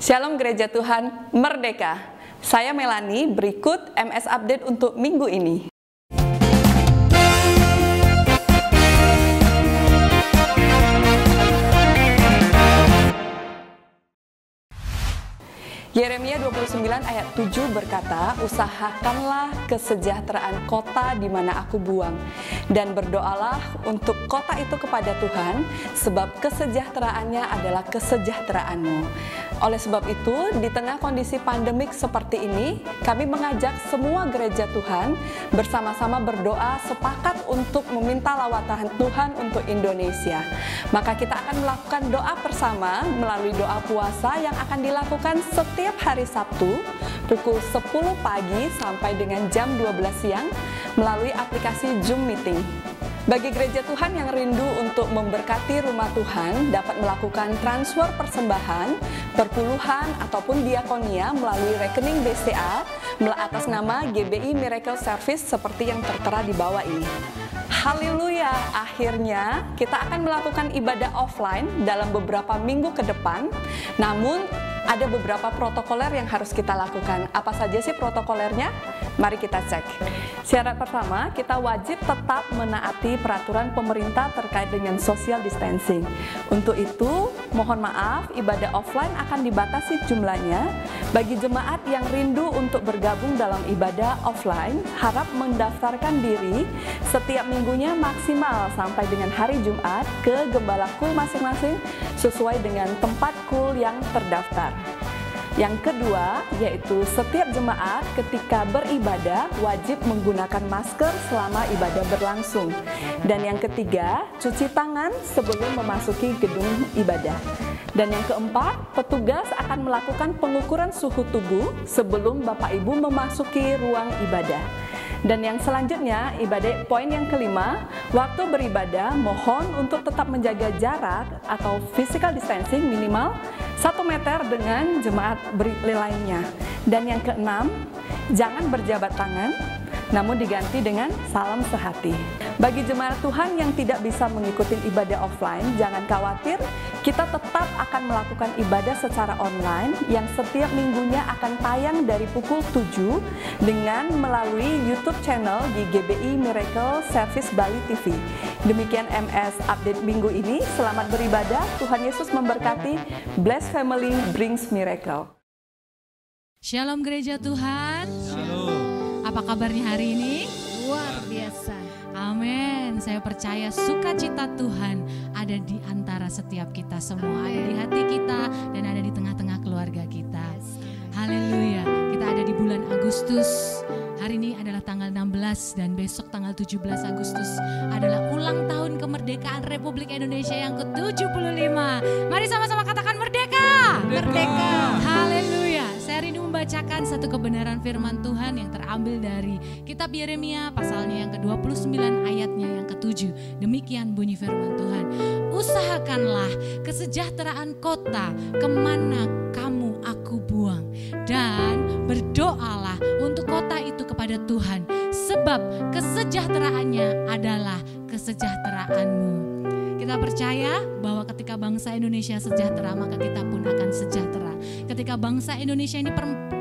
Shalom Gereja Tuhan Merdeka. Saya Melani, berikut MS Update untuk minggu ini. Yeremia 29 ayat 7 berkata, "Usahakanlah kesejahteraan kota di mana aku buang, dan berdoalah untuk kota itu kepada Tuhan, sebab kesejahteraannya adalah kesejahteraanmu." Oleh sebab itu, di tengah kondisi pandemik seperti ini, kami mengajak semua gereja Tuhan bersama-sama berdoa sepakat untuk meminta lawatan Tuhan untuk Indonesia. Maka kita akan melakukan doa bersama melalui doa puasa yang akan dilakukan setiap hari Sabtu pukul 10 pagi sampai dengan jam 12 siang melalui aplikasi Zoom Meeting. Bagi gereja Tuhan yang rindu untuk memberkati rumah Tuhan dapat melakukan transfer persembahan, perpuluhan ataupun diakonia melalui rekening BCA atas nama GBI Miracle Service seperti yang tertera di bawah ini. Haleluya, akhirnya kita akan melakukan ibadah offline dalam beberapa minggu ke depan. Namun ada beberapa protokoler yang harus kita lakukan. Apa saja sih protokolernya? Mari kita cek. Syarat pertama, kita wajib tetap menaati peraturan pemerintah terkait dengan social distancing. Untuk itu, mohon maaf, ibadah offline akan dibatasi jumlahnya. Bagi jemaat yang rindu untuk bergabung dalam ibadah offline, harap mendaftarkan diri setiap minggunya maksimal sampai dengan hari Jumat ke gembala kul masing-masing sesuai dengan tempat kul yang terdaftar. Yang kedua, yaitu setiap jemaat ketika beribadah wajib menggunakan masker selama ibadah berlangsung. Dan yang ketiga, cuci tangan sebelum memasuki gedung ibadah. Dan yang keempat, petugas akan melakukan pengukuran suhu tubuh sebelum Bapak Ibu memasuki ruang ibadah. Dan yang selanjutnya, poin yang kelima, waktu beribadah mohon untuk tetap menjaga jarak atau physical distancing minimal 1 meter dengan jemaat lainnya. Dan yang keenam, jangan berjabat tangan, namun diganti dengan salam sehati. Bagi jemaat Tuhan yang tidak bisa mengikuti ibadah offline, jangan khawatir, kita tetap akan melakukan ibadah secara online yang setiap minggunya akan tayang dari pukul 7 dengan melalui YouTube channel di GBI Miracle Service Bali TV. Demikian MS Update minggu ini. Selamat beribadah, Tuhan Yesus memberkati. Bless family brings miracle. Shalom Gereja Tuhan. Shalom. Apa kabarnya hari ini? Luar biasa. Amin. Saya percaya sukacita Tuhan ada di antara setiap kita semua, ada di hati kita dan ada di tengah-tengah keluarga kita. Haleluya. Kita ada di bulan Agustus. Hari ini adalah tanggal 16 dan besok tanggal 17 Agustus adalah ulang tahun kemerdekaan Republik Indonesia yang ke-75. Mari sama-sama katakan merdeka. Merdeka. Haleluya. Saya rindu membacakan satu kebenaran firman Tuhan yang terambil dari kitab Yeremia pasalnya yang ke-29 ayatnya yang ke-7. Demikian bunyi firman Tuhan. Usahakanlah kesejahteraan kota kemana kamu aku buang, dan berdoalah untuk kota itu kepada Tuhan, sebab kesejahteraannya adalah kesejahteraanmu. Kita percaya bahwa ketika bangsa Indonesia sejahtera, maka kita pun akan sejahtera. Ketika bangsa Indonesia ini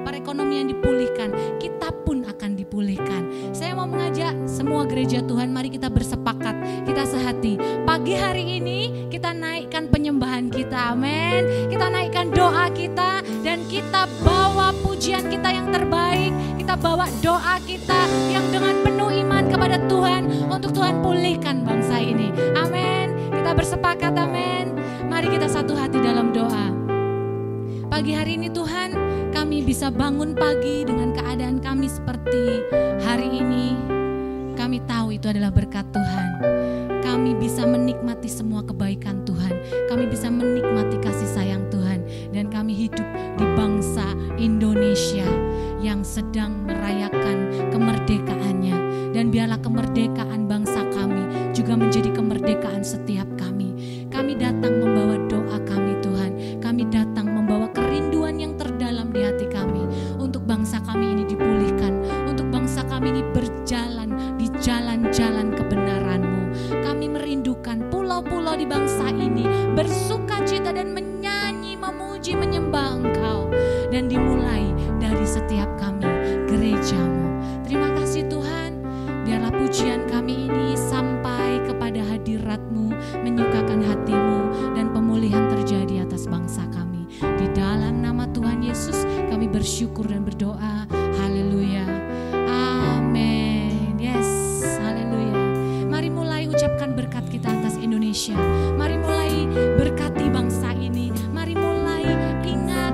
perekonomian dipulihkan, kita pun akan dipulihkan. Saya mau mengajak semua gereja Tuhan, mari kita bersepakat, kita sehati. Pagi hari ini kita naikkan penyembahan kita, amin. Kita naikkan doa kita dan kita bawa pujian kita yang terbaik. Kita bawa doa kita yang dengan penuh iman kepada Tuhan untuk Tuhan pulihkan bangsa ini, amin. Kita bersepakat, amin. Mari kita satu hati dalam doa. Pagi hari ini Tuhan, kami bisa bangun pagi dengan keadaan kami seperti hari ini. Kami tahu itu adalah berkat Tuhan. Kami bisa menikmati semua kebaikan Tuhan. Kami bisa menikmati kasih sayang Tuhan. Dan kami hidup di bangsa Indonesia yang sedang merayakan kemerdekaannya. Dan biarlah kemerdekaan bangsa kami juga menjadi kemerdekaan setiap kami. Kami datang membawa doa kami Tuhan. Kami datang membawa kerinduan yang terdalam di hati kami. Untuk bangsa kami ini dipulihkan. Untuk bangsa kami ini berjalan di jalan-jalan kebenaran-Mu. Kami merindukan pulau-pulau di bangsa ini bersukacita dan menyanyi, memuji, menyembah Engkau. dan dimulai dari setiap kami, gerejamu. Terima kasih Tuhan, biarlah pujian kami ini sampai kepada hadirat-Mu, menyukakan hati-Mu, dan pemulihan terjadi atas bangsa kami. Di dalam nama Tuhan Yesus kami bersyukur dan berdoa. Haleluya. Amin. Yes, haleluya. Mari mulai ucapkan berkat kita atas Indonesia. Mari mulai berkati bangsa ini. Mari mulai ingat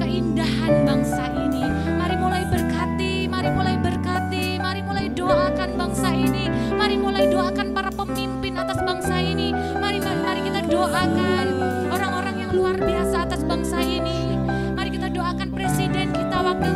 keindahan bangsa ini. Mari mulai berkati, mari mulai berkati, mari mulai doakan bangsa ini. Mari mulai doakan para pemimpin atas bangsa ini. Mari kita doakan orang-orang yang luar biasa atas bangsa ini. Mari kita doakan presiden kita, wakil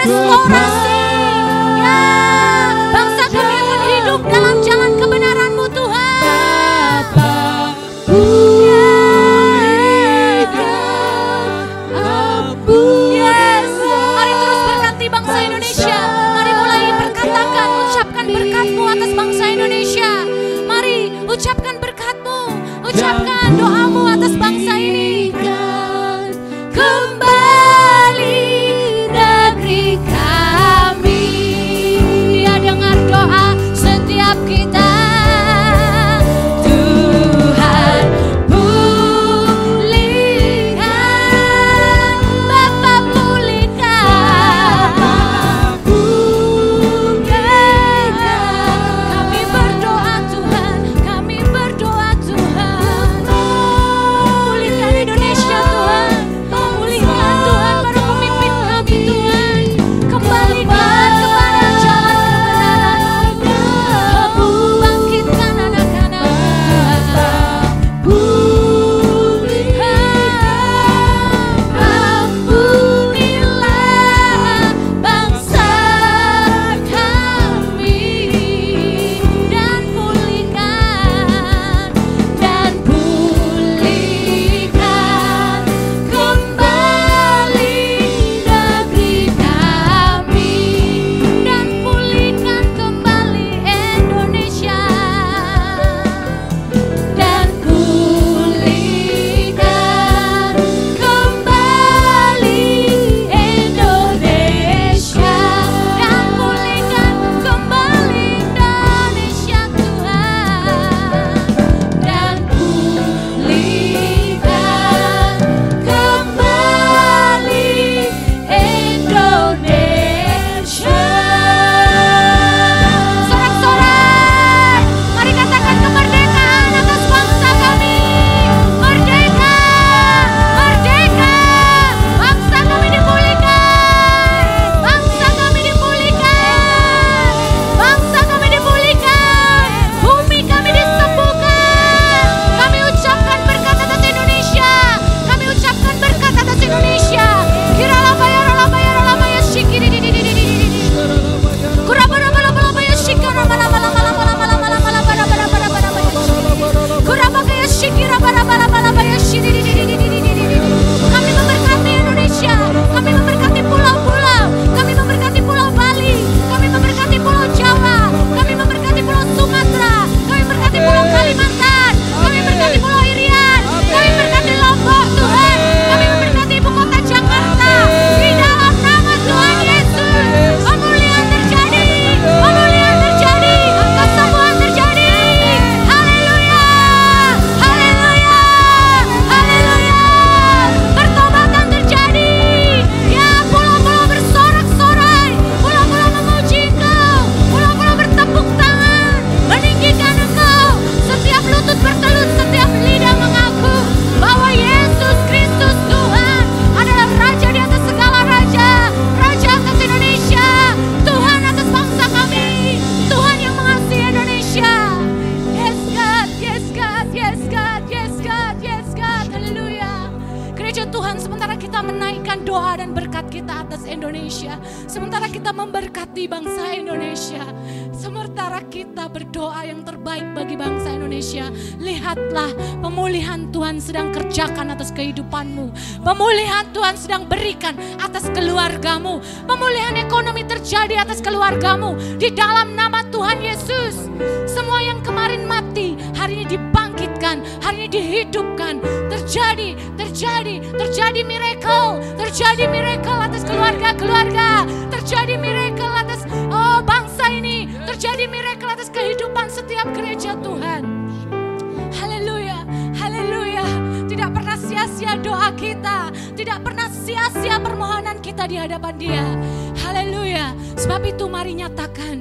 restorasi. Ya, bangsa kami akan hidup dalam jalan kebenaran-Mu Tuhan. Yes, mari terus berkati bangsa Indonesia. Mari mulai perkatakan, ucapkan berkat-Mu atas bangsa Indonesia. Mari ucapkan berkat-Mu, ucapkan doa-Mu atas bangsa ini. Kembali negeri kami. Dia dengar doa setiap kita. Tuhan pulihkan, Bapa pulihkan. Kami berdoa Tuhan, kami berdoa Tuhan. Pulihkan Indonesia Tuhan, pulihkan Tuhan para pemimpin kami Tuhan. Kembalikan kepada jalan kebenaran, bangkitkan anak-anak ampunilah bangsa kami dan pulihkan kembali negeri kami dan pulihkan kembali Indonesia dan pulihkan kembali Indonesia dan pulihkan kembali Indonesia Tuhan dan pulihkan kembali Indonesia. Sorak-sorai, mari katakan kemerdekaan atas bangsa kami. Merdeka, merdeka, bangsa kami dipulihkan, bangsa kami dipulihkan, bangsa kami dipulihkan, bumi kami disembuhkan. Kami ucapkan berkat atas Indonesia, kami ucapkan berkat atas Indonesia. Kiralabaya shikiri di kurabara-bara-bara shikara kurabakaya shikira bara-bara shikiri. Kami memberkati Indonesia, kami memberkati pulau-pulau, kami memberkati pulau Bali, kami memberkati pulau Jawa, kami memberkati pulau Sumatera, kami memberkati pulau Kalimantan, kami memberkati pulau Irian, kami memberkati Lombok Tuhan, kami memberkati ibu kota Jakarta. Di dalam nama Tuhan Yesus, pemulihan terjadi, kesembuhan terjadi. Haleluya, haleluya, haleluya. Pertobatan terjadi. Ya, pulau-pulau bersorak-sorai, pulau-pulau memuji Engkau, pulau-pulau bertepuk tangan, meninggikan Engkau. Setiap lutut bertelut, setiap lidah mengaku bahwa Yesus Kristus Tuhan adalah Raja di atas segala raja, Raja atas Indonesia, Tuhan atas bangsa kami, Tuhan yang mengasihi Indonesia. Yes God, yes God, yes God, yes God, yes God. Haleluya. Gereja Tuhan, sementara kita menaikkan doa dan berkat kita atas Indonesia, sementara kita memberkati bangsa Indonesia, sementara kita berdoa yang terbaik bagi bangsa Indonesia, lihatlah pemulihan Tuhan sedang kerjakan atas kehidupanmu. Pemulihan Tuhan sedang berikan atas keluargamu. Pemulihan ekonomi terjadi atas keluargamu. Di dalam nama Tuhan Yesus, semua yang kemarin mati hari ini dibangkitkan, hari ini dihidupkan. Terjadi miracle atas keluarga-keluarga. Terjadi miracle atas bangsa ini. Terjadi miracle atas kehidupan setiap gereja Tuhan. Haleluya, haleluya. Tidak pernah sia-sia doa kita, tidak pernah sia-sia permohonan kita di hadapan Dia. Haleluya. Sebab itu mari nyatakan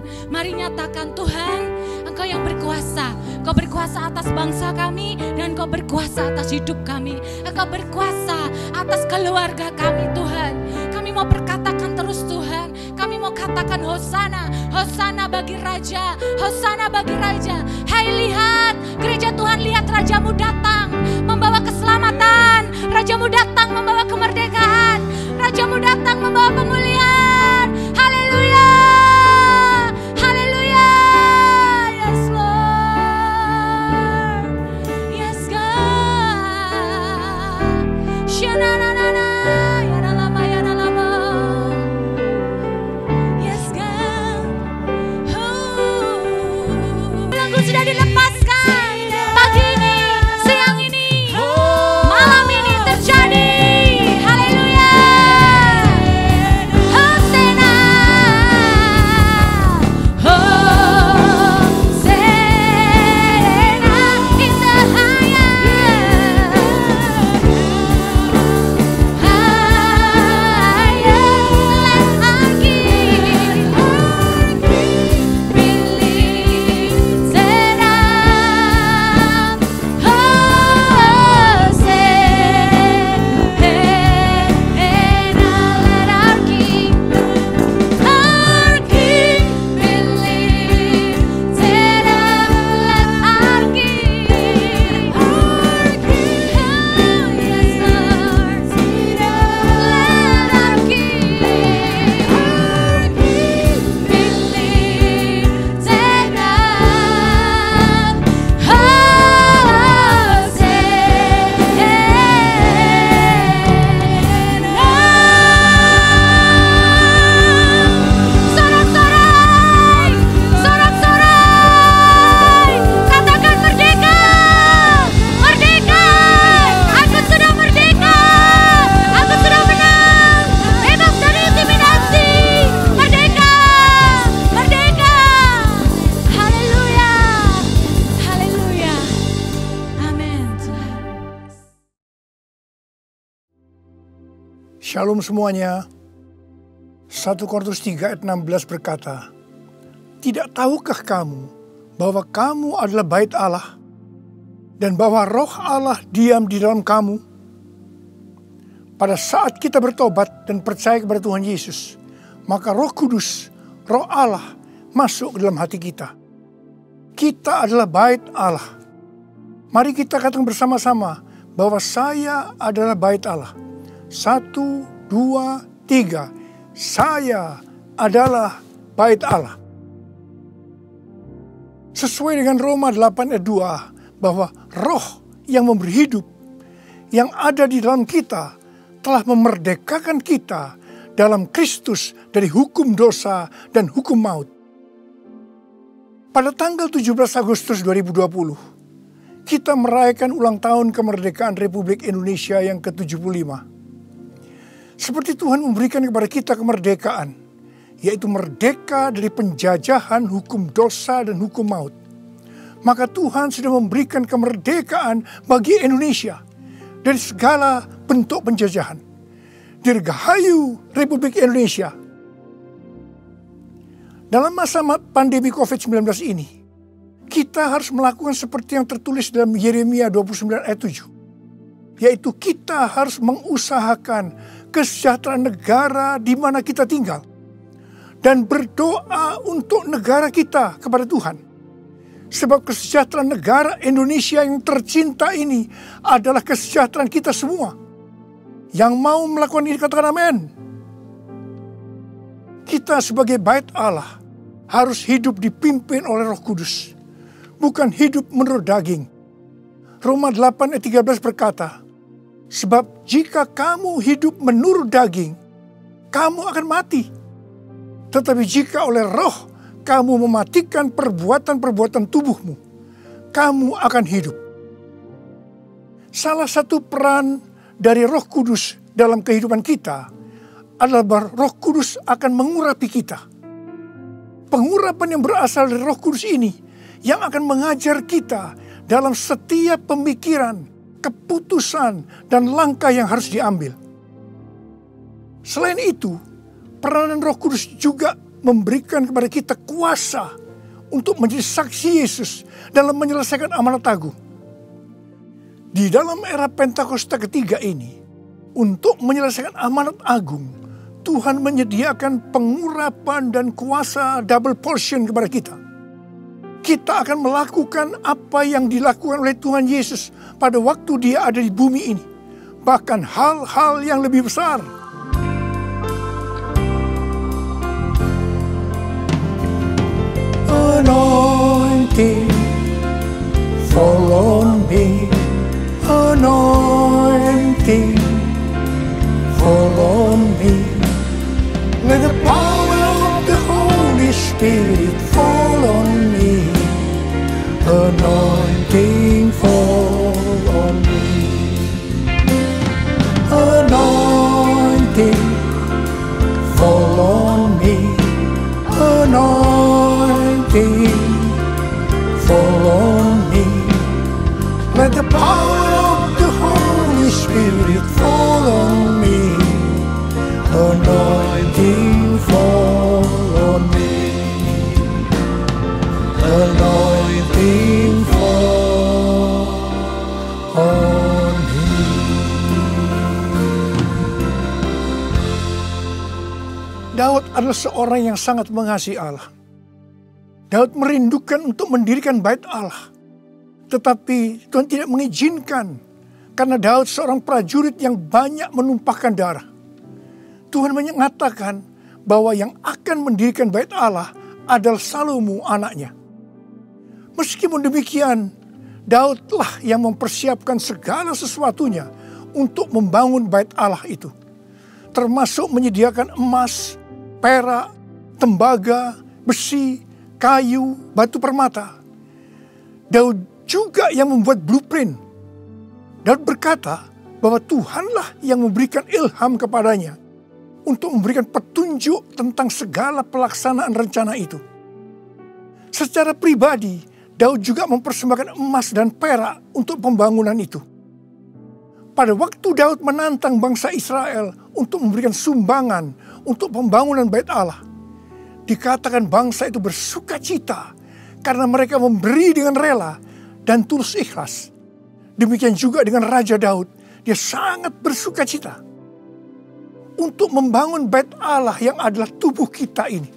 Tuhan, Engkau yang berkuasa. Engkau berkuasa atas bangsa kami dan Engkau berkuasa atas hidup kami. Engkau berkuasa atas keluarga kami Tuhan. Kami mau perkatakan terus Tuhan. Kami mau katakan Hosana, Hosana bagi Raja, Hosana bagi Raja. Hai lihat, gereja Tuhan, lihat Rajamu datang membawa keselamatan. Rajamu datang membawa kemerdekaan. Rajamu datang membawa pemulihan. Shalom semuanya. 1 Korintus 3 ayat 16 berkata, "Tidak tahukah kamu bahwa kamu adalah bait Allah dan bahwa roh Allah diam di dalam kamu?" Pada saat kita bertobat dan percaya kepada Tuhan Yesus, maka Roh Kudus, Roh Allah masuk ke dalam hati kita. Kita adalah bait Allah. Mari kita katakan bersama-sama bahwa saya adalah bait Allah. 1, 2, 3. Saya adalah bait Allah. Sesuai dengan Roma 8 ayat 2, bahwa roh yang memberi hidup, yang ada di dalam kita, telah memerdekakan kita dalam Kristus dari hukum dosa dan hukum maut. Pada tanggal 17 Agustus 2020, kita merayakan ulang tahun kemerdekaan Republik Indonesia yang ke-75. Seperti Tuhan memberikan kepada kita kemerdekaan, yaitu merdeka dari penjajahan hukum dosa dan hukum maut. Maka Tuhan sudah memberikan kemerdekaan bagi Indonesia dari segala bentuk penjajahan. Dirgahayu Republik Indonesia. Dalam masa pandemi COVID-19 ini, kita harus melakukan seperti yang tertulis dalam Yeremia 29 ayat 7. Yaitu kita harus mengusahakan kesejahteraan negara di mana kita tinggal. Dan berdoa untuk negara kita kepada Tuhan. Sebab kesejahteraan negara Indonesia yang tercinta ini adalah kesejahteraan kita semua. Yang mau melakukan ini katakan amin. Kita sebagai bait Allah harus hidup dipimpin oleh Roh Kudus. Bukan hidup menurut daging. Roma 8 ayat 13 berkata, "Sebab jika kamu hidup menurut daging, kamu akan mati. Tetapi jika oleh roh kamu mematikan perbuatan-perbuatan tubuhmu, kamu akan hidup." Salah satu peran dari Roh Kudus dalam kehidupan kita adalah bahwa Roh Kudus akan mengurapi kita. Pengurapan yang berasal dari Roh Kudus ini yang akan mengajar kita dalam setiap pemikiran, keputusan, dan langkah yang harus diambil. Selain itu, peranan Roh Kudus juga memberikan kepada kita kuasa untuk menjadi saksi Yesus dalam menyelesaikan amanat agung. Di dalam era Pentakosta ketiga ini, untuk menyelesaikan amanat agung, Tuhan menyediakan pengurapan dan kuasa double portion kepada kita. Kita akan melakukan apa yang dilakukan oleh Tuhan Yesus pada waktu Dia ada di bumi ini. Bahkan hal-hal yang lebih besar. Anointing fall on me. Anointing fall on me. Let the power of the Holy Spirit fall on me. Anointing fall on me. Anointing fall on me. Anointing fall on me. Let the power of the Holy Spirit fall on me. Anointing fall on me. Anointing fall on me. Daud adalah seorang yang sangat mengasihi Allah. Daud merindukan untuk mendirikan bait Allah. Tetapi Tuhan tidak mengizinkan karena Daud seorang prajurit yang banyak menumpahkan darah. Tuhan mengatakan bahwa yang akan mendirikan bait Allah adalah Salomo anaknya. Meskipun demikian, Daudlah yang mempersiapkan segala sesuatunya untuk membangun bait Allah itu. Termasuk menyediakan emas, perak, tembaga, besi, kayu, batu permata. Daud juga yang membuat blueprint. Daud berkata bahwa Tuhanlah yang memberikan ilham kepadanya untuk memberikan petunjuk tentang segala pelaksanaan rencana itu. Secara pribadi, Daud juga mempersembahkan emas dan perak untuk pembangunan itu. pada waktu Daud menantang bangsa Israel untuk memberikan sumbangan untuk pembangunan bait Allah, dikatakan bangsa itu bersuka cita karena mereka memberi dengan rela dan tulus ikhlas. Demikian juga dengan Raja Daud, dia sangat bersuka cita untuk membangun bait Allah yang adalah tubuh kita ini.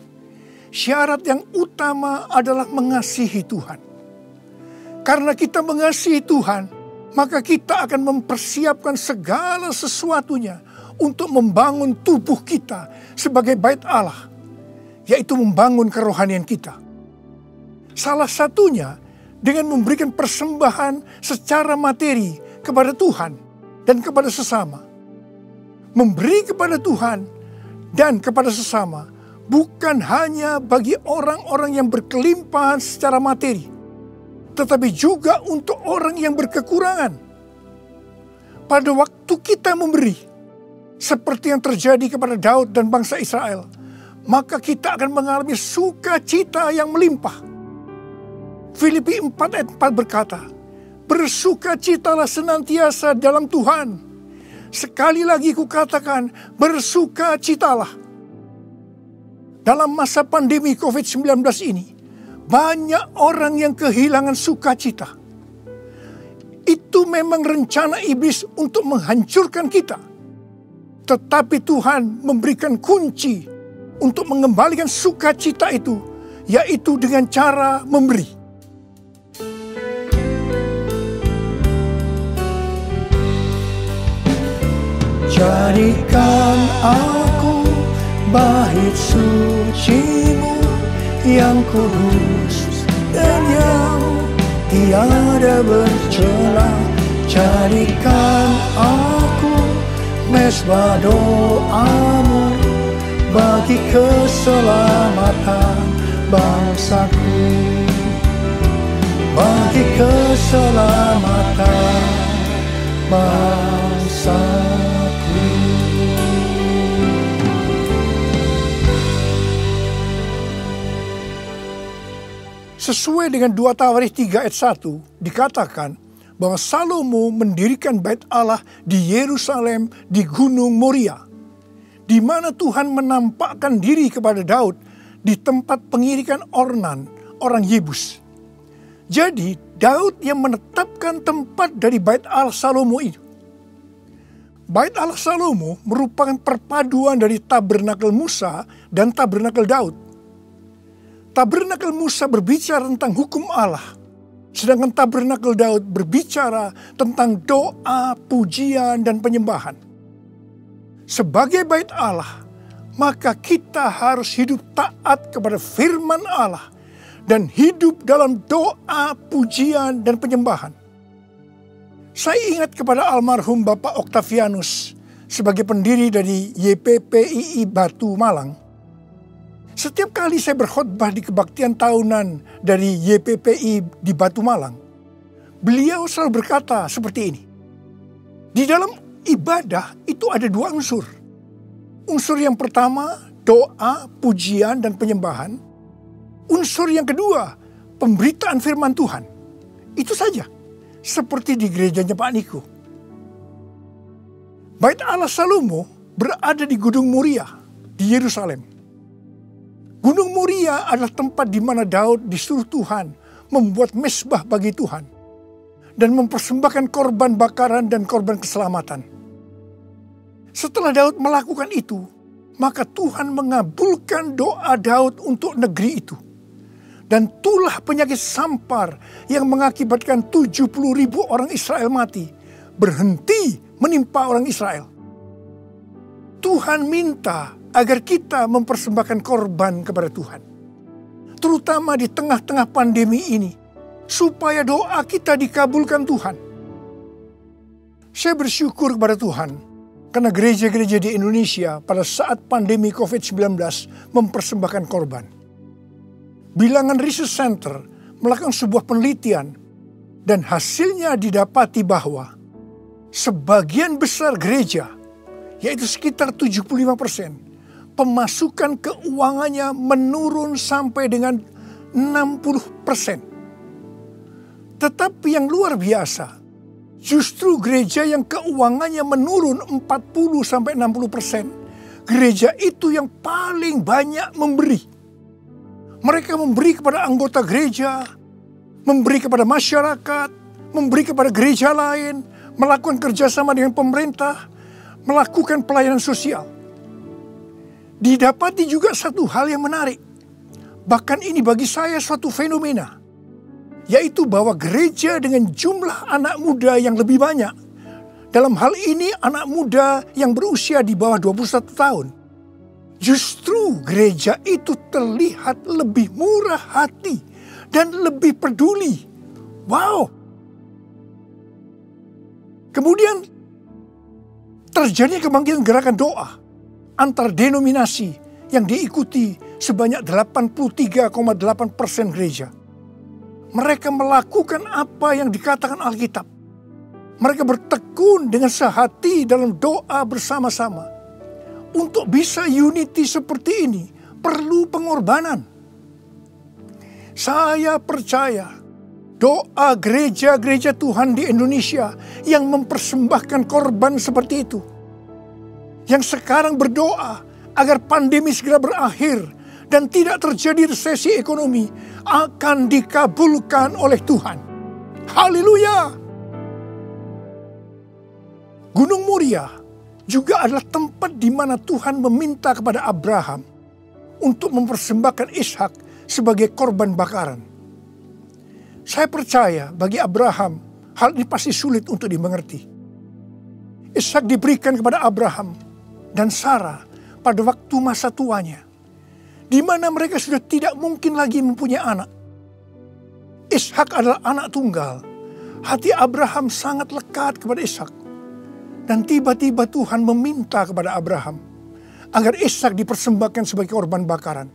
Syarat yang utama adalah mengasihi Tuhan. Karena kita mengasihi Tuhan, maka kita akan mempersiapkan segala sesuatunya untuk membangun tubuh kita sebagai bait Allah, yaitu membangun kerohanian kita. Salah satunya dengan memberikan persembahan secara materi kepada Tuhan dan kepada sesama. Memberi kepada Tuhan dan kepada sesama bukan hanya bagi orang-orang yang berkelimpahan secara materi, tetapi juga untuk orang yang berkekurangan. Pada waktu kita memberi, seperti yang terjadi kepada Daud dan bangsa Israel, maka kita akan mengalami sukacita yang melimpah. Filipi 4 ayat 4 berkata, bersukacitalah senantiasa dalam Tuhan. Sekali lagi kukatakan, bersukacitalah. Dalam masa pandemi COVID-19 ini, banyak orang yang kehilangan sukacita. Itu memang rencana iblis untuk menghancurkan kita. Tetapi Tuhan memberikan kunci untuk mengembalikan sukacita itu, yaitu dengan cara memberi. Jadikan aku bait suci-Mu yang kudus dan yang tiada bercela. Jadikan aku mesbah doa-Mu bagi keselamatan bangsaku, bagi keselamatan bangsaku. Sesuai dengan 2 Tawarikh 3 ayat 1 dikatakan bahwa Salomo mendirikan bait Allah di Yerusalem di Gunung Moria, di mana Tuhan menampakkan diri kepada Daud di tempat pengirikan Ornan, orang Yebus. Jadi Daud yang menetapkan tempat dari bait Allah Salomo itu. Bait Allah Salomo merupakan perpaduan dari tabernakel Musa dan tabernakel Daud. Tabernakel Musa berbicara tentang hukum Allah, sedangkan tabernakel Daud berbicara tentang doa, pujian, dan penyembahan. Sebagai bait Allah, maka kita harus hidup taat kepada firman Allah dan hidup dalam doa, pujian, dan penyembahan. Saya ingat kepada almarhum Bapak Octavianus sebagai pendiri dari YPPII Batu Malang. Setiap kali saya berkhotbah di kebaktian tahunan dari YPPI di Batu Malang, beliau selalu berkata seperti ini. Di dalam ibadah itu ada 2 unsur. Unsur yang pertama, doa, pujian, dan penyembahan. Unsur yang kedua, pemberitaan firman Tuhan. Itu saja, seperti di gerejanya Pak Niko. Bait Allah Salomo berada di Gunung Moria di Yerusalem. Gunung Moria adalah tempat di mana Daud disuruh Tuhan membuat mezbah bagi Tuhan dan mempersembahkan korban bakaran dan korban keselamatan. Setelah Daud melakukan itu, maka Tuhan mengabulkan doa Daud untuk negeri itu. Dan tulah penyakit sampar yang mengakibatkan 70.000 orang Israel mati berhenti menimpa orang Israel. Tuhan minta agar kita mempersembahkan korban kepada Tuhan, terutama di tengah-tengah pandemi ini, supaya doa kita dikabulkan Tuhan. Saya bersyukur kepada Tuhan, karena gereja-gereja di Indonesia pada saat pandemi COVID-19 mempersembahkan korban. Bilangan Research Center melakukan sebuah penelitian, dan hasilnya didapati bahwa sebagian besar gereja, yaitu sekitar 75%, pemasukan keuangannya menurun sampai dengan 60%. Tetapi yang luar biasa, Justru gereja yang keuangannya menurun 40-60%, gereja itu yang paling banyak memberi. Mereka memberi kepada anggota gereja, memberi kepada masyarakat, memberi kepada gereja lain, melakukan kerjasama dengan pemerintah, melakukan pelayanan sosial. Didapati juga satu hal yang menarik. Bahkan ini bagi saya suatu fenomena. Yaitu bahwa gereja dengan jumlah anak muda yang lebih banyak. Dalam hal ini anak muda yang berusia di bawah 21 tahun. Justru gereja itu terlihat lebih murah hati dan lebih peduli. Wow! Kemudian terjadi kebangkitan gerakan doa antar denominasi yang diikuti sebanyak 83,8% gereja. Mereka melakukan apa yang dikatakan Alkitab. Mereka bertekun dengan sehati dalam doa bersama-sama. Untuk bisa unity seperti ini, perlu pengorbanan. Saya percaya doa gereja-gereja Tuhan di Indonesia yang mempersembahkan korban seperti itu. Yang sekarang berdoa agar pandemi segera berakhir dan tidak terjadi resesi ekonomi, akan dikabulkan oleh Tuhan. Haleluya! Gunung Moria juga adalah tempat di mana Tuhan meminta kepada Abraham untuk mempersembahkan Ishak sebagai korban bakaran. Saya percaya bagi Abraham, hal ini pasti sulit untuk dimengerti. Ishak diberikan kepada Abraham dan Sarah pada waktu masa tuanya, di mana mereka sudah tidak mungkin lagi mempunyai anak. Ishak adalah anak tunggal. Hati Abraham sangat lekat kepada Ishak. Dan tiba-tiba Tuhan meminta kepada Abraham agar Ishak dipersembahkan sebagai korban bakaran.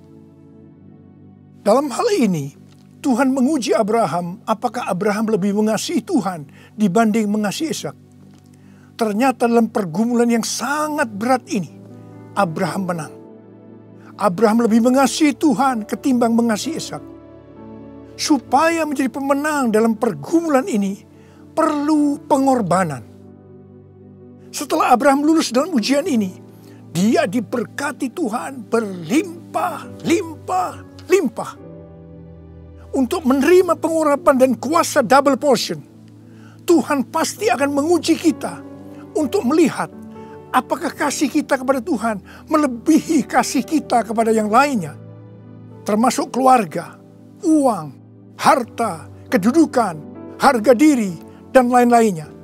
Dalam hal ini, Tuhan menguji Abraham apakah Abraham lebih mengasihi Tuhan dibanding mengasihi Ishak. Ternyata dalam pergumulan yang sangat berat ini, Abraham menang. Abraham lebih mengasihi Tuhan ketimbang mengasihi Ishak. Supaya menjadi pemenang dalam pergumulan ini, perlu pengorbanan. Setelah Abraham lulus dalam ujian ini, dia diberkati Tuhan berlimpah-limpah. Untuk menerima pengurapan dan kuasa double portion, Tuhan pasti akan menguji kita untuk melihat apakah kasih kita kepada Tuhan melebihi kasih kita kepada yang lainnya. Termasuk keluarga, uang, harta, kedudukan, harga diri, dan lain-lainnya.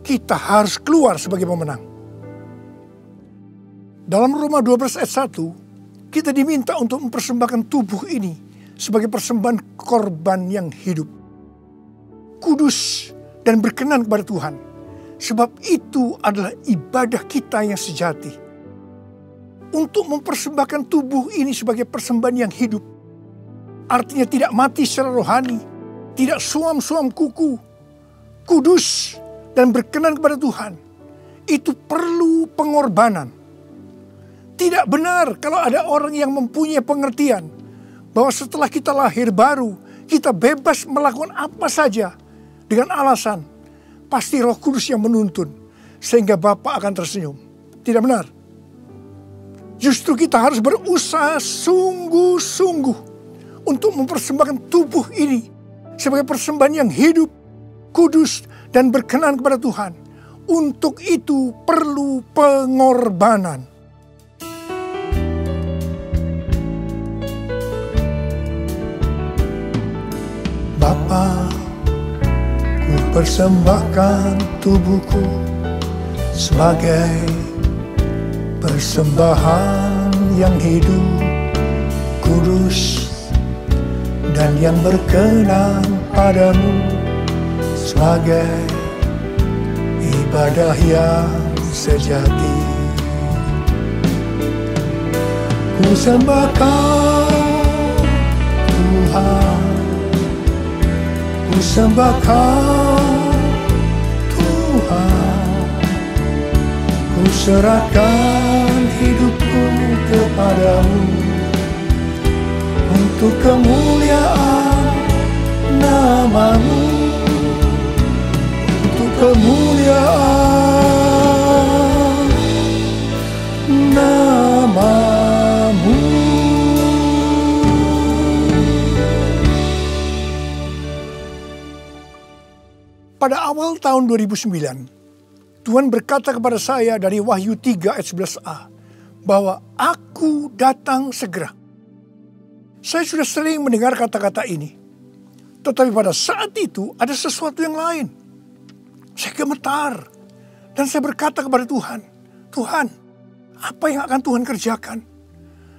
Kita harus keluar sebagai pemenang. Dalam Roma 12 ayat 1, kita diminta untuk mempersembahkan tubuh ini sebagai persembahan korban yang hidup, kudus, dan berkenan kepada Tuhan. Sebab itu adalah ibadah kita yang sejati. Untuk mempersembahkan tubuh ini sebagai persembahan yang hidup, artinya tidak mati secara rohani, tidak suam-suam kuku, kudus dan berkenan kepada Tuhan. Itu perlu pengorbanan. Tidak benar kalau ada orang yang mempunyai pengertian bahwa setelah kita lahir baru, kita bebas melakukan apa saja dengan alasan pasti Roh Kudus yang menuntun sehingga Bapa akan tersenyum. Tidak benar. Justru kita harus berusaha sungguh-sungguh untuk mempersembahkan tubuh ini sebagai persembahan yang hidup, kudus, dan berkenan kepada Tuhan. Untuk itu perlu pengorbanan. Bapa, ku persembahkan tubuhku sebagai persembahan yang hidup, kudus, dan yang berkenan padamu, sebagai ibadah yang sejati. Ku sembahkan Tuhan, ku sembahkan Tuhan, ku serahkan hidupku kepadamu untuk kemuliaan nama-Mu, untuk kemuliaan nama-Mu. Pada awal tahun 2009, Tuhan berkata kepada saya dari Wahyu 3 ayat 11a, bahwa aku datang segera. Saya sudah sering mendengar kata-kata ini. Tetapi pada saat itu ada sesuatu yang lain. Saya gemetar. Dan saya berkata kepada Tuhan, Tuhan, apa yang akan Tuhan kerjakan?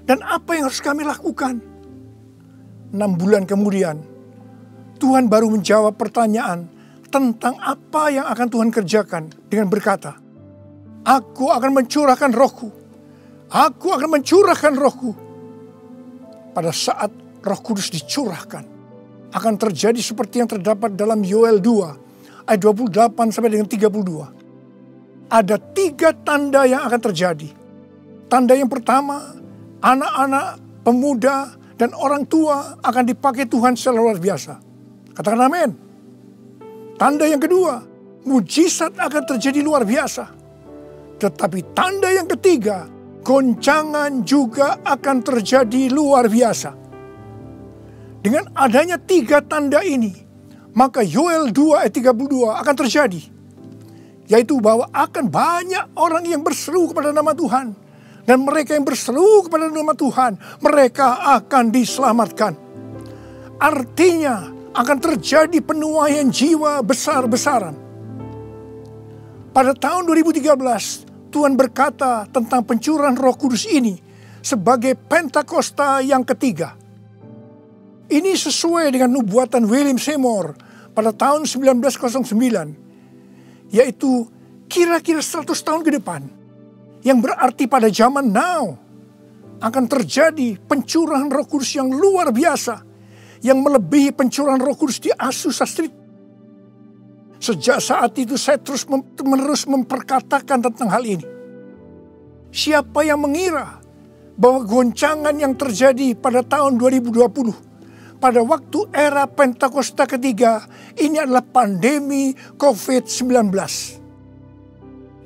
Dan apa yang harus kami lakukan? 6 bulan kemudian, Tuhan baru menjawab pertanyaan tentang apa yang akan Tuhan kerjakan dengan berkata, aku akan mencurahkan rohku. Aku akan mencurahkan rohku. Pada saat Roh Kudus dicurahkan, akan terjadi seperti yang terdapat dalam Yoel 2 ayat 28 sampai dengan 32. Ada 3 tanda yang akan terjadi. Tanda yang pertama, anak-anak, pemuda, dan orang tua akan dipakai Tuhan secara luar biasa. Katakan amin. Tanda yang kedua, mujizat akan terjadi luar biasa. Tetapi tanda yang ketiga, goncangan juga akan terjadi luar biasa. Dengan adanya 3 tanda ini, maka Yoel 2 ayat 32 akan terjadi. Yaitu bahwa akan banyak orang yang berseru kepada nama Tuhan. Dan mereka yang berseru kepada nama Tuhan, mereka akan diselamatkan. Artinya, akan terjadi penuaian jiwa besar-besaran. Pada tahun 2013, Tuhan berkata tentang pencurahan Roh Kudus ini sebagai Pentakosta yang ketiga. Ini sesuai dengan nubuatan William Seymour pada tahun 1909, yaitu kira-kira 100 tahun ke depan, yang berarti pada zaman now akan terjadi pencurahan Roh Kudus yang luar biasa, yang melebihi pencurahan Roh Kudus di Azusa Street. Sejak saat itu saya terus-menerus memperkatakan tentang hal ini. Siapa yang mengira bahwa goncangan yang terjadi pada tahun 2020, pada waktu era Pentakosta ketiga, ini adalah pandemi COVID-19.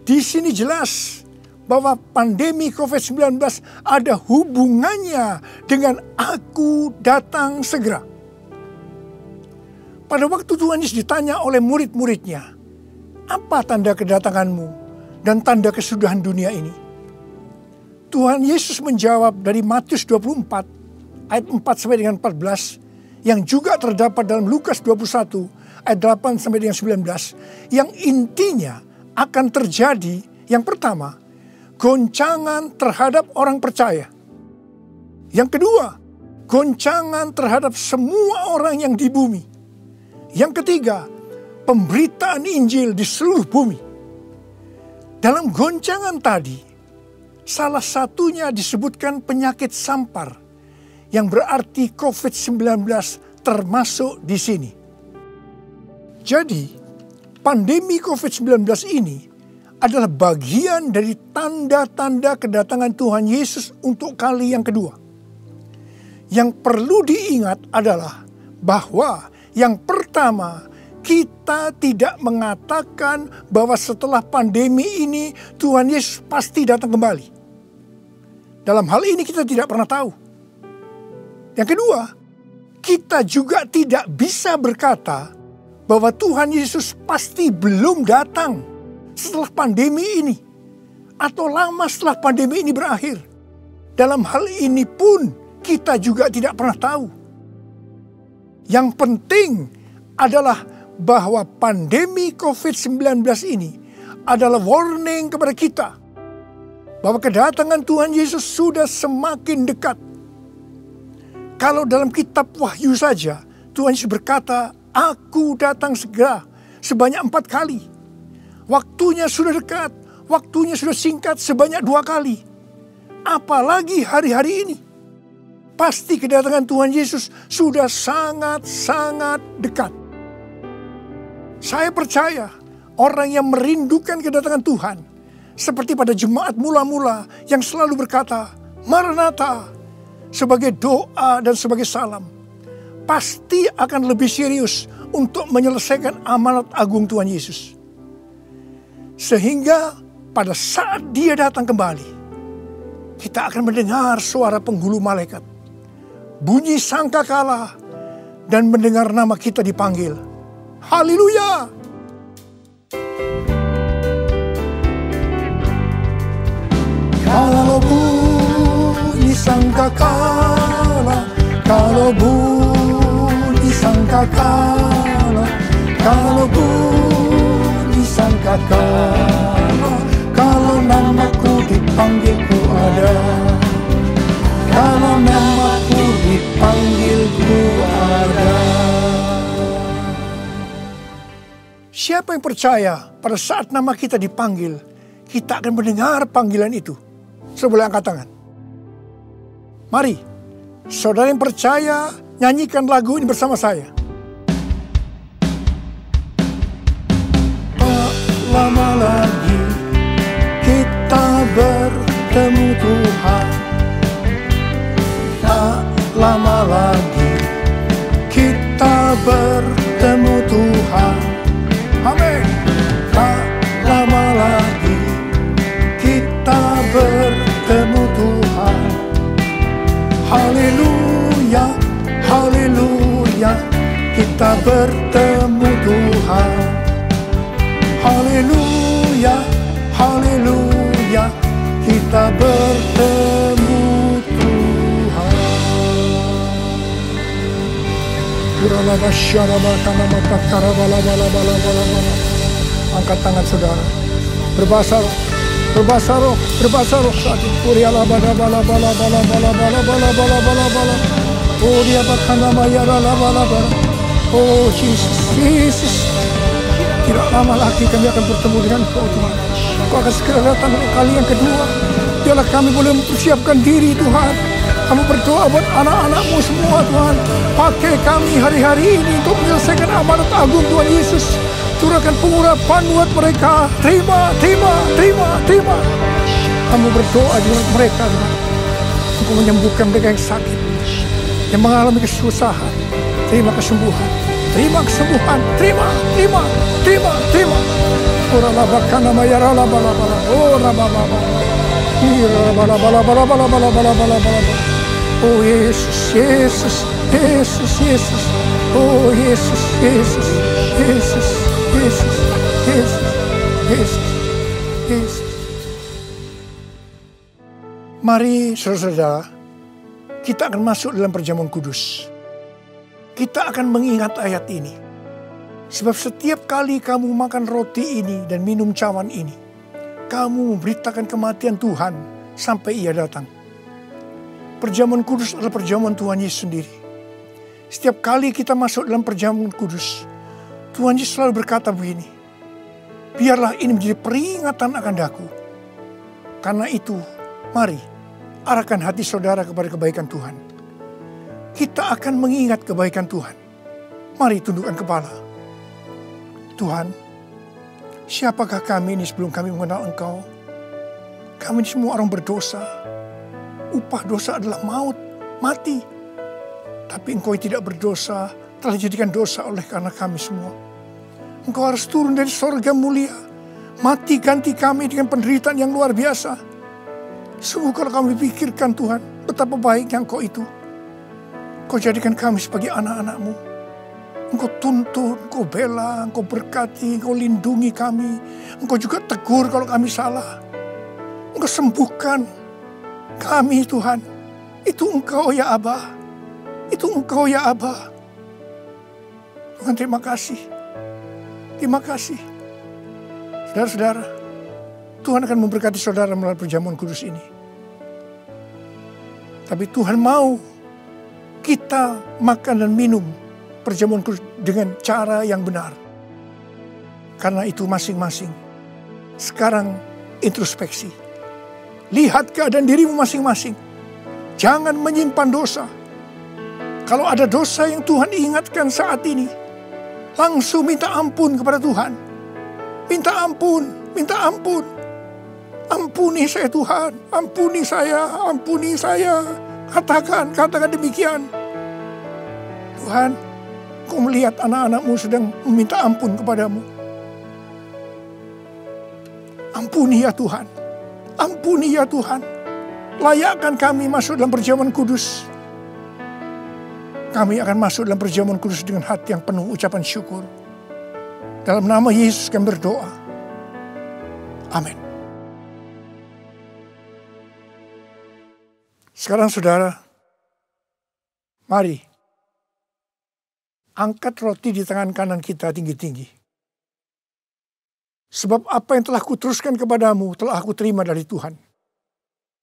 Di sini jelas bahwa pandemi COVID-19 ada hubungannya dengan aku datang segera. Pada waktu Tuhan Yesus ditanya oleh murid-muridnya, apa tanda kedatanganmu dan tanda kesudahan dunia ini? Tuhan Yesus menjawab dari Matius 24 ayat 4 sampai dengan 14, yang juga terdapat dalam Lukas 21 ayat 8 sampai dengan 19, yang intinya akan terjadi yang pertama, goncangan terhadap orang percaya. Yang kedua, goncangan terhadap semua orang yang di bumi. Yang ketiga, pemberitaan Injil di seluruh bumi. Dalam goncangan tadi, salah satunya disebutkan penyakit sampar, yang berarti COVID-19 termasuk di sini. Jadi, pandemi COVID-19 ini adalah bagian dari tanda-tanda kedatangan Tuhan Yesus untuk kali yang kedua. Yang perlu diingat adalah bahwa yang pertama, kita tidak mengatakan bahwa setelah pandemi ini Tuhan Yesus pasti datang kembali. Dalam hal ini kita tidak pernah tahu. Yang kedua, kita juga tidak bisa berkata bahwa Tuhan Yesus pasti belum datang setelah pandemi ini, atau lama setelah pandemi ini berakhir. Dalam hal ini pun kita juga tidak pernah tahu. Yang penting adalah bahwa pandemi COVID-19 ini adalah warning kepada kita bahwa kedatangan Tuhan Yesus sudah semakin dekat. Kalau dalam kitab Wahyu saja, Tuhan Yesus berkata, aku datang segera sebanyak 4 kali. Waktunya sudah dekat, waktunya sudah singkat sebanyak 2 kali. Apalagi hari-hari ini. Pasti kedatangan Tuhan Yesus sudah sangat-sangat dekat. Saya percaya orang yang merindukan kedatangan Tuhan, seperti pada jemaat mula-mula yang selalu berkata, Maranatha, sebagai doa dan sebagai salam, pasti akan lebih serius untuk menyelesaikan amanat agung Tuhan Yesus. Sehingga pada saat dia datang kembali, kita akan mendengar suara penghulu malaikat, bunyi sangkakala, dan mendengar nama kita dipanggil. Haleluya! Kalau bunyi sangkakala, kalau bunyi sangkakala, kalau bunyi sangkakala, kalau namaku dipanggil ku ada, kalau namaku dipanggil ku ada. Siapa yang percaya pada saat nama kita dipanggil, kita akan mendengar panggilan itu? Sebelah angkat tangan. Mari, saudara yang percaya, nyanyikan lagu ini bersama saya. Tak lama lagi kita bertemu Tuhan. Tak lama lagi kita bertemu Tuhan. Amin. Tak lama lagi kita bertemu Tuhan. Haleluya, haleluya, kita bertemu Tuhan. Haleluya, haleluya, kita bertemu Tuhan. Angkat tangan saudara. Berbahasa roh, berbahasa roh, berbahasa roh saat ini. Oh dia bahkan nama ya oh Jesus, Jesus. Tidak lama lagi kami akan bertemu dengan Kau Tuhan. Kau akan segera datang untuk kali yang kedua. Biarlah kami boleh mempersiapkan diri Tuhan. Kami berdoa buat anak-anak-Mu semua Tuhan. Pakai kami hari-hari ini untuk menyelesaikan amanat agung Tuhan Yesus. Curahkan pengurapan buat mereka. Terima, terima, terima, terima. Kami berdoa di buat mereka Tuhan. Engkau menyembuhkan mereka yang sakit, yang mengalami kesusahan. Terima kesembuhan. Terima kesembuhan. Terima, terima, terima, terima. Ora labakan nama ya rala bala bala. Oh raba bala. Bala bala bala bala bala bala bala bala. Oh Yesus, Yesus, Yesus, Yesus. Oh Yesus, Yesus, Yesus, Yesus, Yesus, Yesus, Yesus. Mari saudara-saudara, kita akan masuk dalam perjamuan kudus. Kita akan mengingat ayat ini. Sebab setiap kali kamu makan roti ini dan minum cawan ini, kamu memberitakan kematian Tuhan sampai Ia datang. Perjamuan kudus adalah perjamuan Tuhan Yesus sendiri. Setiap kali kita masuk dalam perjamuan kudus, Tuhan Yesus selalu berkata begini, biarlah ini menjadi peringatan akan daku. Karena itu, mari arahkan hati saudara kepada kebaikan Tuhan. Kita akan mengingat kebaikan Tuhan. Mari tundukkan kepala. Tuhan, siapakah kami ini sebelum kami mengenal Engkau? Kami ini semua orang berdosa. Upah dosa adalah maut, mati. Tapi Engkau tidak berdosa, telah dijadikan dosa oleh karena kami semua. Engkau harus turun dari sorga mulia, mati ganti kami dengan penderitaan yang luar biasa. Sungguh kalau kami pikirkan Tuhan, betapa baiknya Engkau itu. Engkau jadikan kami sebagai anak-anak-Mu. Engkau tuntun, Engkau bela, Engkau berkati, Engkau lindungi kami. Engkau juga tegur kalau kami salah. Engkau sembuhkan kami Tuhan. Itu Engkau ya Abah. Itu Engkau ya Abah. Tuhan terima kasih. Terima kasih. Saudara-saudara, Tuhan akan memberkati saudara melalui perjamuan kudus ini. Tapi Tuhan mau kita makan dan minum perjamuan kudus dengan cara yang benar. Karena itu masing-masing. Sekarang introspeksi. Lihat keadaan dirimu masing-masing. Jangan menyimpan dosa. Kalau ada dosa yang Tuhan ingatkan saat ini, langsung minta ampun kepada Tuhan. Minta ampun, minta ampun. Ampuni saya Tuhan, ampuni saya, ampuni saya. Katakan demikian. Tuhan, Kau melihat anak-anak-Mu sedang meminta ampun kepadamu. Ampuni ya Tuhan. Ampuni ya Tuhan. Layakkan kami masuk dalam perjamuan kudus. Kami akan masuk dalam perjamuan kudus dengan hati yang penuh ucapan syukur. Dalam nama Yesus kami berdoa. Amin. Sekarang saudara, mari angkat roti di tangan kanan kita tinggi-tinggi. Sebab apa yang telah kuteruskan kepadamu telah aku terima dari Tuhan.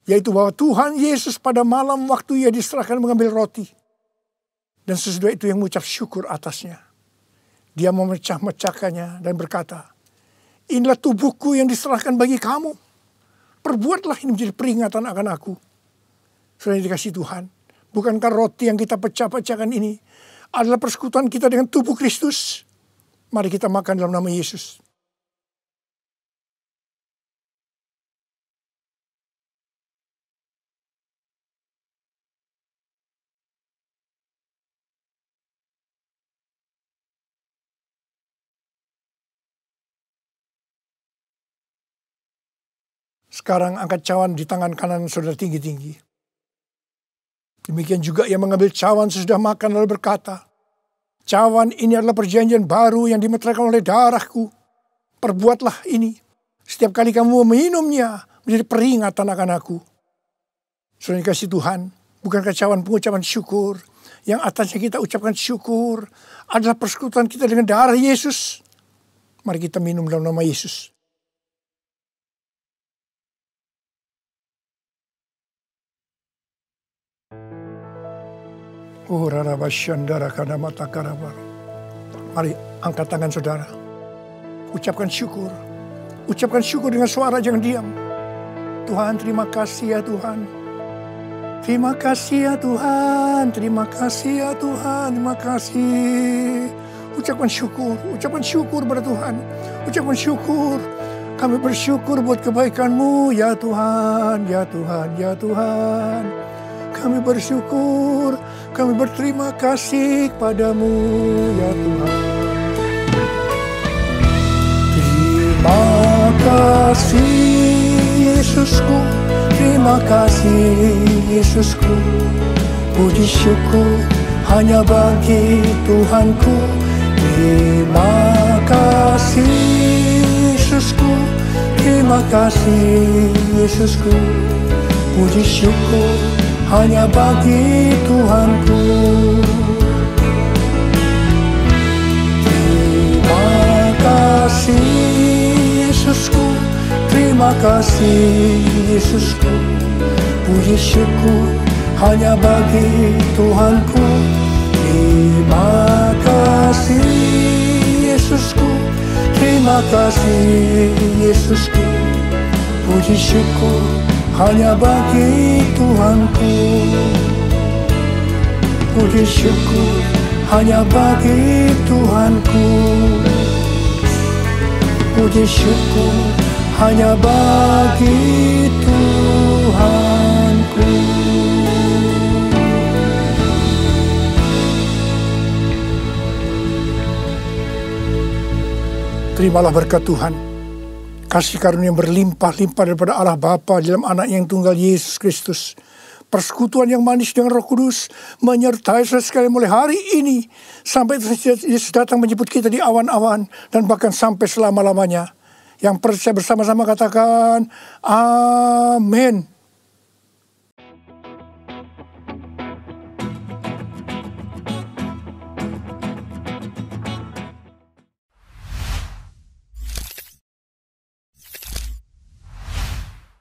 Yaitu bahwa Tuhan Yesus pada malam waktu ia diserahkan mengambil roti. Dan sesudah itu yang mengucap syukur atasnya. Dia memecah-mecahkannya dan berkata, inilah tubuhku yang diserahkan bagi kamu. Perbuatlah ini menjadi peringatan akan aku. Sudah dikasih Tuhan. Bukankah roti yang kita pecah-pecahkan ini adalah persekutuan kita dengan tubuh Kristus? Mari kita makan dalam nama Yesus. Sekarang angkat cawan di tangan kanan saudara tinggi-tinggi. Demikian juga ia mengambil cawan sesudah makan lalu berkata, cawan ini adalah perjanjian baru yang dimeteraikan oleh darahku. Perbuatlah ini. Setiap kali kamu meminumnya menjadi peringatan akan aku. Saudara dikasih Tuhan, bukankah cawan pengucapan syukur yang atasnya kita ucapkan syukur adalah persekutuan kita dengan darah Yesus? Mari kita minum dalam nama Yesus. Mari angkat tangan saudara. Ucapkan syukur. Ucapkan syukur dengan suara, jangan diam. Tuhan, terima kasih ya Tuhan. Terima kasih ya Tuhan. Terima kasih ya Tuhan. Terima kasih. Ucapkan syukur pada Tuhan. Ucapkan syukur. Kami bersyukur buat kebaikan-Mu ya Tuhan. Ya Tuhan, ya Tuhan. Kami bersyukur, kami berterima kasih kepadamu ya Tuhan. Terima kasih Yesusku, terima kasih Yesusku. Puji syukur hanya bagi Tuhanku. Terima kasih Yesusku, terima kasih Yesusku. Puji syukur hanya bagi Tuhanku. Terima kasih Yesusku, terima kasih Yesusku. Puji syukur hanya bagi Tuhanku. Terima kasih Yesusku, terima kasih Yesusku. Puji syukur hanya bagi Tuhanku. Puji syukur hanya bagi Tuhanku. Puji syukur hanya bagi Tuhanku. Terimalah berkat Tuhan. Kasih karunia yang berlimpah-limpah daripada Allah Bapa dalam anak yang tunggal Yesus Kristus. Persekutuan yang manis dengan Roh Kudus menyertai saudara sekalian mulai hari ini sampai Yesus datang menjemput kita di awan-awan dan bahkan sampai selama-lamanya. Yang percaya bersama-sama katakan amin.